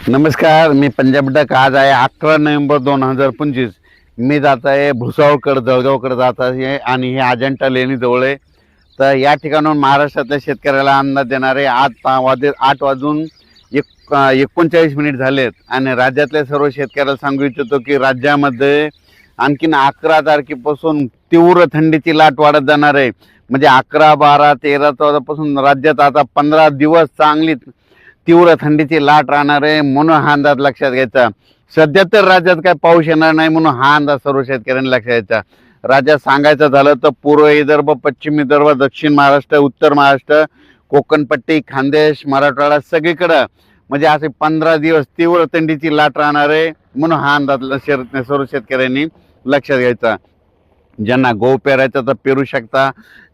नमस्कार, मी पंजाब डक. आज आहे 11 नोव्हेंबर 2025. मी जात आहे भुसावळकडे, जळगावकडे जात आहे आणि हे अजंठा लेणी जवळ आहे. तर या ठिकाणाहून महाराष्ट्रातल्या शेतकऱ्याला अंदाज देणारे 8 वाजून 39 मिनिट झालेत आणि राज्यातल्या सर्व शेतकऱ्याला सांगू इच्छितो की राज्यामध्ये आणखीन 11 तारखेपासून तीव्र थंडीची लाट वाढत जाणार आहे. म्हणजे 11, 12, 13, 14 पासून राज्यात आता 15 दिवस चांगली तीव्र थंडीची लाट राहणार आहे. म्हणून हा अंदाज लक्षात घ्यायचा. सध्या तर राज्यात काय पाऊस येणार नाही म्हणून हा अंदाज सर्व शेतकऱ्यांनी लक्षात घ्यायचा. राज्यात सांगायचं झालं तर पूर्व विदर्भ, पश्चिम विदर्भ, दक्षिण महाराष्ट्र, उत्तर महाराष्ट्र, कोकणपट्टी, खानदेश, मराठवाडा सगळीकडं म्हणजे असे 15 दिवस तीव्र थंडीची लाट राहणार आहे. म्हणून हा अंदाज सर्व शेतकऱ्यांनी लक्षात घ्यायचा. ज्यांना गहू पेरायचा तर पेरू शकता,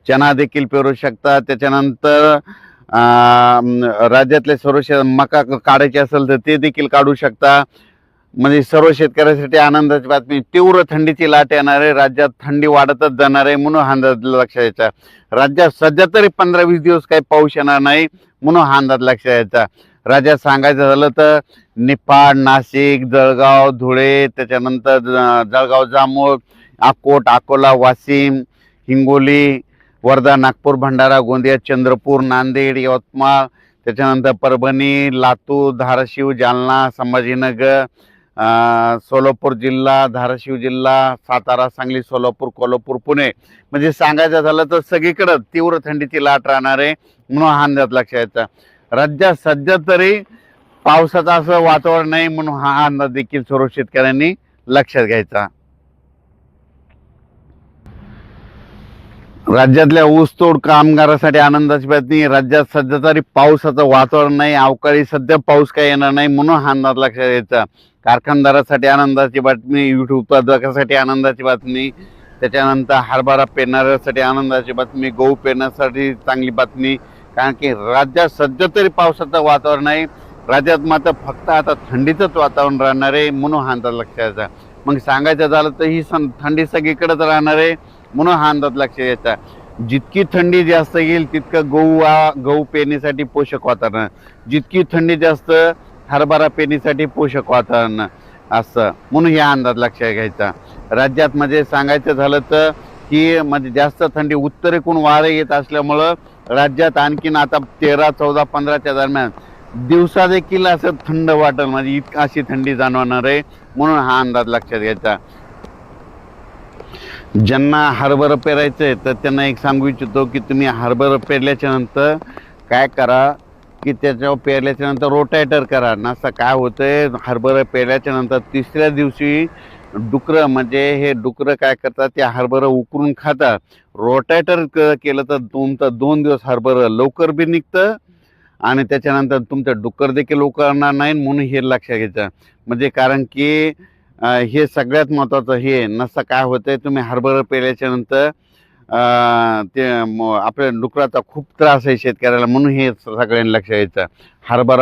चना देखील पेरू शकता. त्याच्यानंतर राज्यातले सर्व मका काढायचे असेल तर ते देखील काढू शकता. म्हणजे सर्व शेतकऱ्यांसाठी आनंदाची बातमी. तीव्र थंडीची लाट येणार आहे. राज्यात थंडी वाढतच जाणार आहे म्हणून हा अंदाज लक्षात घ्यायचा. राज्यात सध्या तरी 15-20 दिवस काही पाऊस येणार नाही म्हणून हा अंदाज लक्षात घ्यायचा. राज्यात सांगायचं झालं तर निफाड, नाशिक, जळगाव, धुळे, त्याच्यानंतर जळगाव, जामोद, अकोट, अकोला, वाशिम, हिंगोली, वर्धा, नागपूर, भंडारा, गोंदिया, चंद्रपूर, नांदेड, यवतमाळ, त्याच्यानंतर परभणी, लातूर, धाराशिव, जालना, संभाजीनगर, सोलापूर जिल्हा, धाराशिव जिल्हा, सातारा, सांगली, सोलापूर, कोल्हापूर, पुणे म्हणजे सांगायचं झालं तर सगळीकडे तीव्र थंडीची लाट राहणार आहे म्हणून हा अंदाज लक्षात घ्यायचा. राज्यात सध्या तरी पावसाचं असं वातावरण नाही म्हणून हा अंदाज देखील सर्व शेतकऱ्यांनी लक्षात घ्यायचा. राज्यातल्या ऊसतोड कामगारासाठी आनंदाची बातमी. राज्यात सध्या तरी पावसाचं वातावरण नाही, अवकाळी सध्या पाऊस काही येणार नाही म्हणून हा अंदाज लक्षात घ्यायचा. कारखानदारासाठी आनंदाची बातमी, ऊस उत्पादकासाठी आनंदाची बातमी, त्याच्यानंतर हरभरा पेरणाऱ्यासाठी आनंदाची बातमी, गहू पेरण्यासाठी चांगली बातमी. कारण की राज्यात सध्या तरी पावसाचं वातावरण आहे. राज्यात मात्र फक्त आता थंडीचंच वातावरण राहणार आहे म्हणून हा अंदाज लक्षात घ्यायचा. मग सांगायचं झालं तर ही थंडी सगळीकडेच राहणार आहे म्हणून हा अंदाज लक्षात घ्यायचा. जितकी थंडी जास्त येईल तितकं गहू पेरणीसाठी पोषक वातावरण, जितकी थंडी जास्त हरभरा पेरणीसाठी पोषक वातावरण असं म्हणून हा अंदाज लक्षात घ्यायचा. राज्यात म्हणजे सांगायचं झालं तर की म्हणजे जास्त थंडी उत्तरेकडून वारे येत असल्यामुळं राज्यात आणखीन आता 13, 14, 15च्या दरम्यान दिवसा देखील असं थंड वाटेल म्हणजे इतका अशी थंडी जाणवणार आहे म्हणून हा अंदाज लक्षात घ्यायचा. ज्यांना हरभरा पेरायचं आहे तर त्यांना एक सांगू इच्छितो की तुम्ही हरभरा पेरल्याच्या नंतर काय करा की त्याच्यावर पेरल्याच्या नंतर रोटायटर करा. नसता काय होतंय, हरभरा पेरल्याच्या नंतर 3ऱ्या दिवशी डुकरं म्हणजे हे डुकरं काय करतात, ते हरभरा उकरून खातात. रोटायटर केलं तर तुमचं 2 दिवस हरभरा लवकर बी निघतं आणि त्याच्यानंतर तुमचं डुक्कर देखील उकरणार नाही म्हणून हे लक्षात घ्यायचं. म्हणजे कारण की हे सगळ्यात महत्त्वाचं हे नसतं काय होतंय, तुम्ही हरभरा पेरल्याच्या नंतर ते आपल्या डुकराचा खूप त्रास आहे शेतकऱ्याला म्हणून हे सगळ्यांनी लक्षात घ्यायचं. हरभरा